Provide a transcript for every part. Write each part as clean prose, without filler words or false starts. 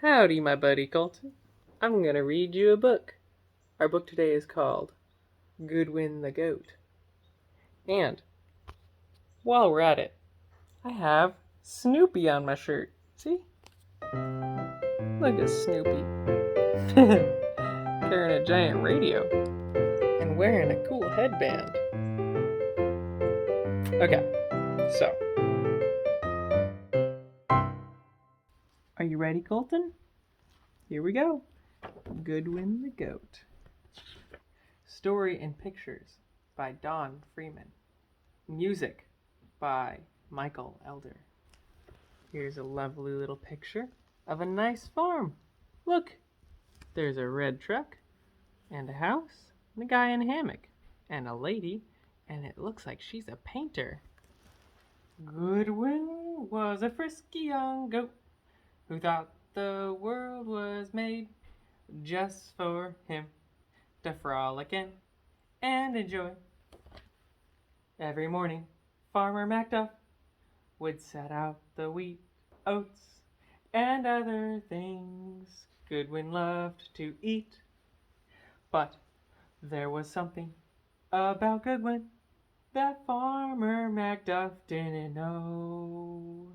Howdy, my buddy Colton. I'm going to read you a book. Our book today is called Goodwin the Goat. And while we're at it, I have Snoopy on my shirt. See? Look at Snoopy. Carrying a giant radio and wearing a cool headband. Okay, so. Are you ready, Colton? Here we go. Goodwin the Goat. Story and pictures by Don Freeman. Music by Michael Elder. Here's a lovely little picture of a nice farm. Look, there's a red truck and a house and a guy in a hammock and a lady, and it looks like she's a painter. Goodwin was a frisky young goat who thought the world was made just for him to frolic in and enjoy. Every morning, Farmer Macduff would set out the wheat, oats, and other things Goodwin loved to eat. But there was something about Goodwin that Farmer Macduff didn't know.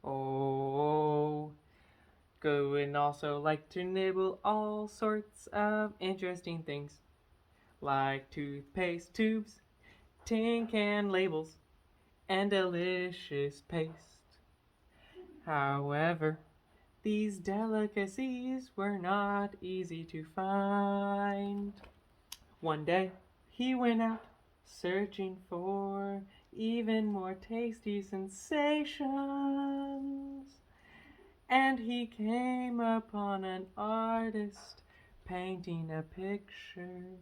Oh, Goodwin also liked to nibble all sorts of interesting things, like toothpaste tubes, tin can labels, and delicious paste. However, these delicacies were not easy to find. One day, he went out searching for even more tasty sensations, and he came upon an artist painting a picture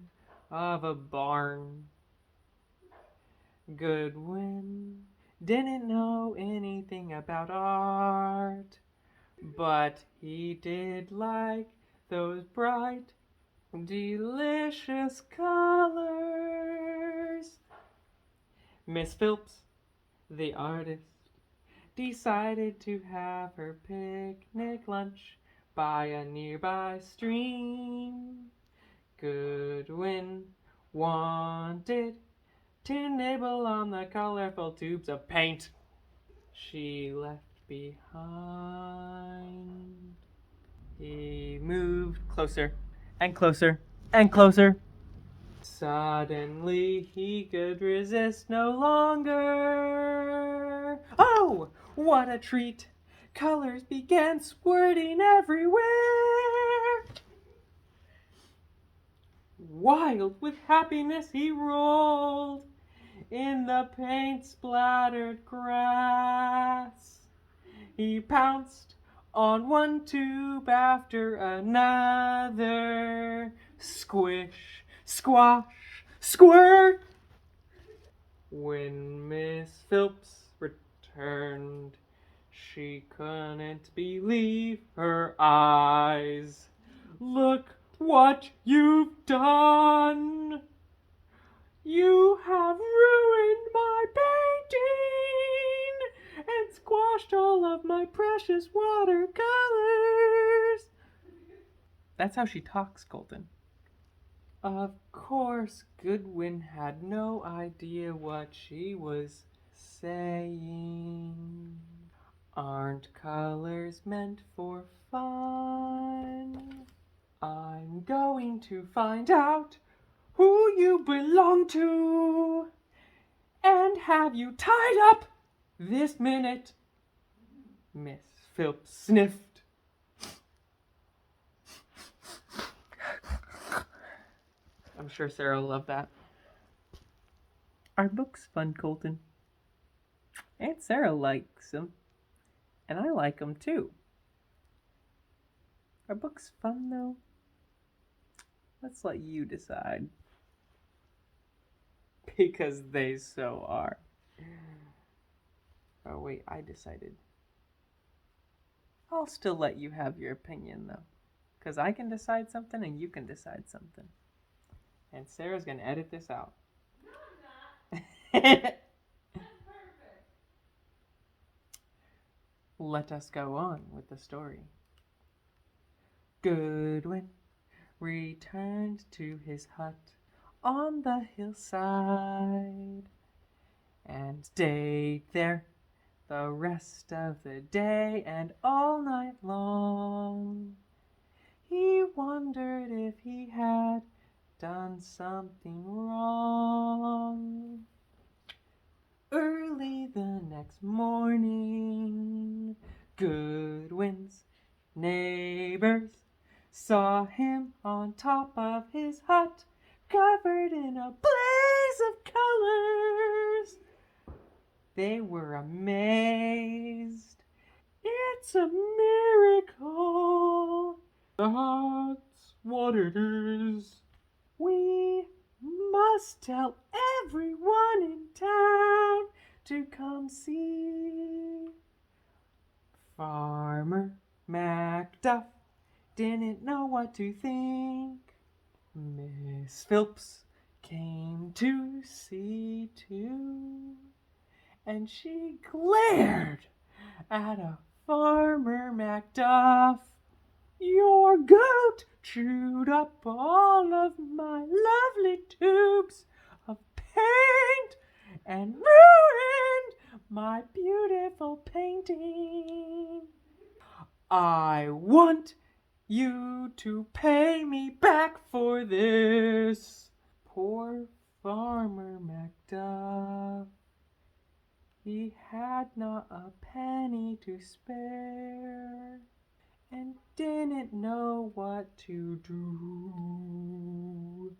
of a barn. Goodwin didn't know anything about art, but he did like those bright, delicious colors. Miss Phillips, the artist, decided to have her picnic lunch by a nearby stream. Goodwin wanted to nibble on the colorful tubes of paint she left behind. He moved closer and closer and closer. Suddenly he could resist no longer. Oh, what a treat! Colors began squirting everywhere. Wild with happiness he rolled in the paint-splattered grass. He pounced on one tube after another. Squish, squash, squirt! When Miss Phillips returned, she couldn't believe her eyes. Look what you've done! You have ruined my painting and squashed all of my precious watercolors. That's how she talks, Colton. Of course, Goodwin had no idea what she was saying. Aren't colors meant for fun? I'm going to find out who you belong to and have you tied up this minute. Miss Phillips sniffed. I'm sure Sarah will love that. Our book's fun, Colton. Aunt Sarah likes them, and I like them too. Our book's fun, though. Let's let you decide. Because they so are. Oh, wait, I decided. I'll still let you have your opinion, though. Because I can decide something and you can decide something. And Sarah's going to edit this out. No, I'm not. That's perfect. Let us go on with the story. Goodwin returned to his hut on the hillside and stayed there the rest of the day and all night long. He wondered if he had done something wrong. Early the next morning, Goodwin's neighbors saw him on top of his hut, covered in a blaze of colors. They were amazed. It's a miracle. That's what it is. We must tell everyone in town to come see. Farmer Macduff didn't know what to think. Miss Phillips came to see too, and she glared at a Farmer Macduff. Your goat chewed up all of my lovely tubes of paint and ruined my beautiful painting. I want you to pay me back for this. Poor Farmer Macduff. He had not a penny to spare and didn't know what to do.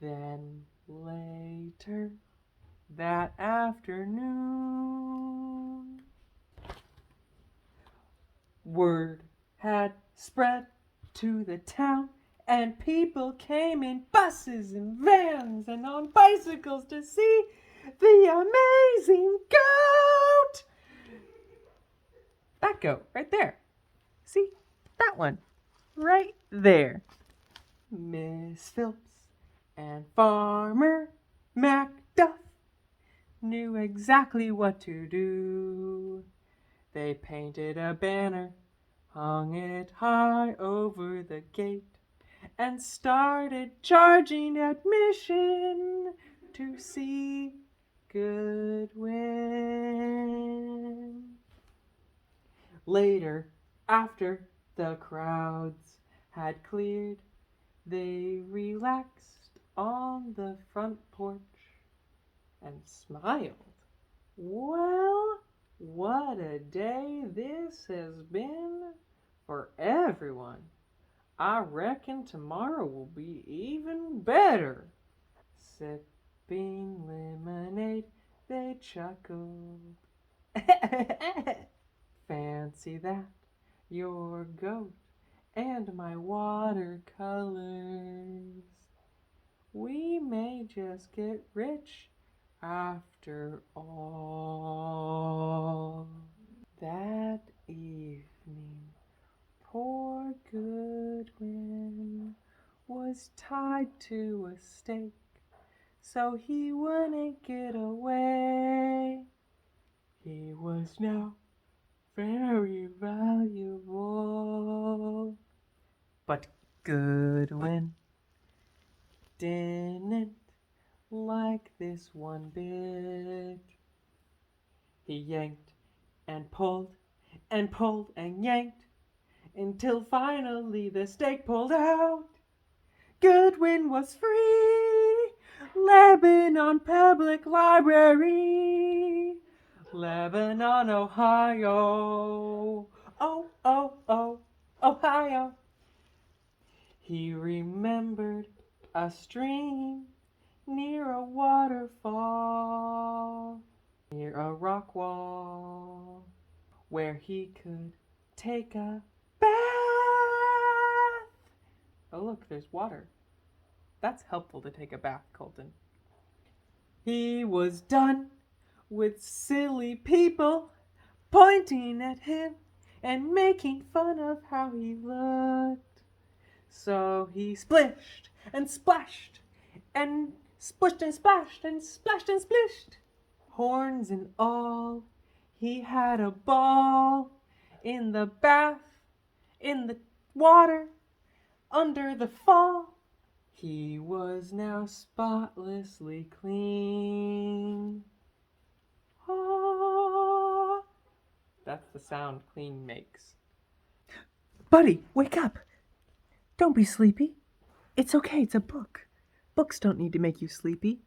Then later that afternoon, word had spread to the town, and people came in buses and vans and on bicycles to see the amazing goat. That goat right there. See, that one right there. Miss Phillips and Farmer Macduff knew exactly what to do. They painted a banner, hung it high over the gate, and started charging admission to see Goodwin. Later, after the crowds had cleared, they relaxed on the front porch and smiled. Well, what a day this has been for everyone. I reckon tomorrow will be even better. Sipping lemonade, they chuckled. Fancy that, your goat and my watercolors. We may just get rich after all. That evening, poor Goodwin was tied to a stake so he wouldn't get away. He was now very valuable. But Goodwin didn't like this one bit. He yanked and pulled and pulled and yanked until finally the stake pulled out. Goodwin was free. Lebanon Public Library, Lebanon, Ohio. Oh, oh, oh, Ohio. He remembered a stream near a waterfall, near a rock wall, where he could take a bath. Oh, look, there's water. That's helpful to take a bath, Colton. He was done with silly people pointing at him and making fun of how he looked. So he splished and splashed and splished and splashed and splashed and splished. Horns and all, he had a ball in the bath, in the water under the fall. He was now spotlessly clean. Ah, that's the sound clean makes. Buddy, wake up! Don't be sleepy. It's okay, it's a book. Books don't need to make you sleepy.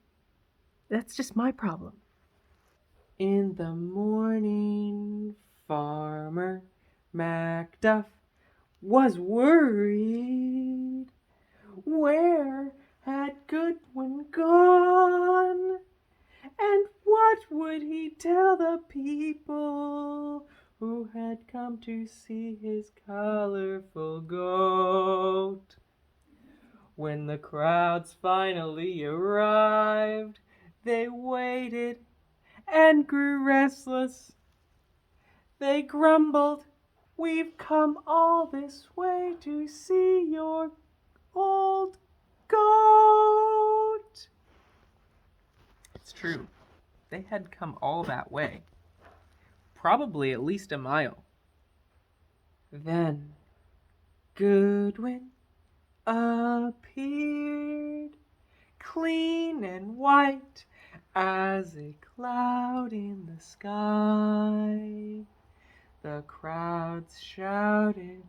That's just my problem. In the morning, Farmer Macduff was worried. Where had Goodwin gone? And what would he tell the people who had come to see his colorful goat? When the crowds finally arrived, they waited and grew restless. They grumbled, "We've come all this way to see your old goat." It's true. They had come all that way. Probably at least a mile. Then Goodwin appeared, clean and white as a cloud in the sky. The crowds shouted,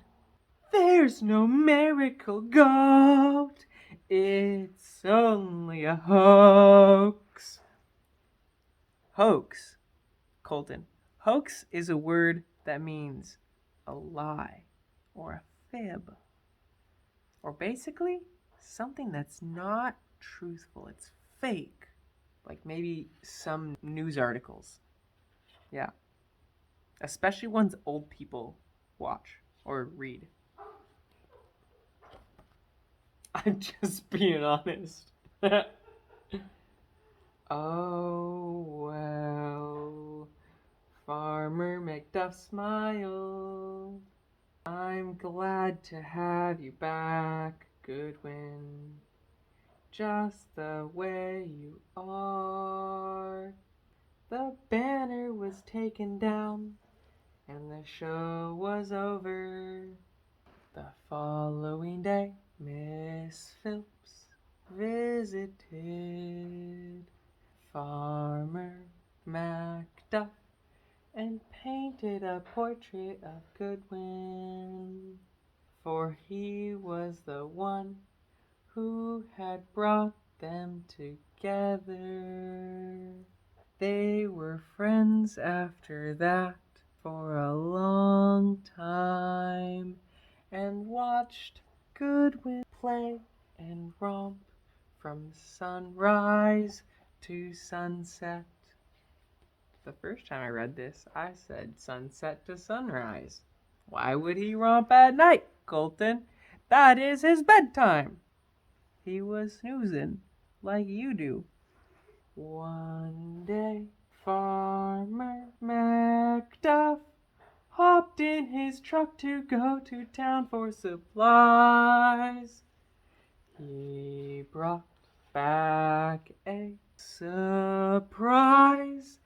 "There's no miracle goat, it's only a hoax." Hoax, Colton. Hoax is a word that means a lie or a fib, or basically something that's not truthful. It's fake, like maybe some news articles. Yeah, especially ones old people watch or read. I'm just being honest. Oh, well, Farmer Macduff smiled. "I'm glad to have you back, Goodwin, just the way you are." The banner was taken down, and the show was over. The following day, Miss Phillips visited Farmer Macduff and painted a portrait of Goodwin, for he was the one who had brought them together. They were friends after that for a long time, and watched Goodwin play and romp from sunrise to sunset. The first time I read this, I said sunset to sunrise. Why would he romp at night, Colton? That is his bedtime. He was snoozing like you do. One day, Farmer Macduff hopped in his truck to go to town for supplies. He brought back a surprise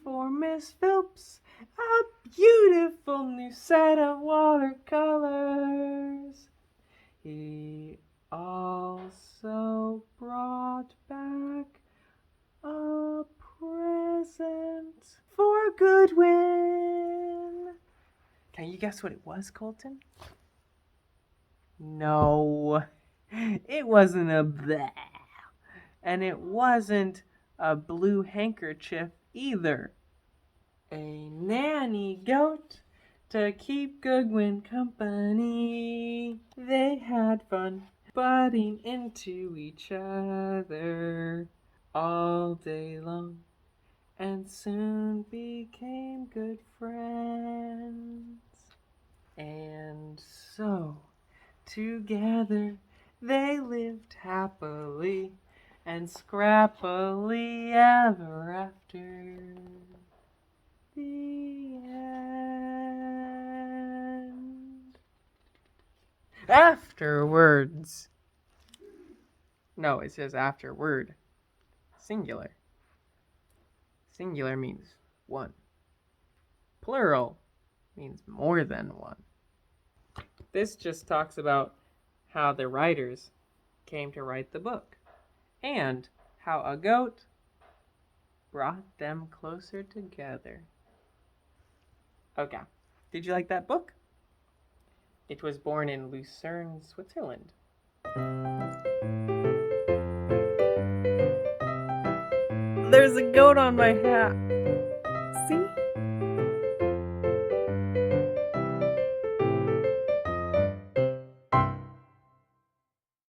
for Miss Phillips, a beautiful new set of watercolors. He also brought back a present for Goodwin. Can you guess what it was, Colton? No, it wasn't a bleh. And it wasn't a blue handkerchief either. A nanny goat to keep Goodwin company. They had fun butting into each other all day long, and soon became good friends. And so, together they lived happily and scrappily ever after. The end. Afterwards. No, it says afterward. Singular. Singular means one. Plural means more than one. This just talks about how the writers came to write the book and how a goat brought them closer together. Okay. Did you like that book? It was born in Lucerne, Switzerland. There's a goat on my hat.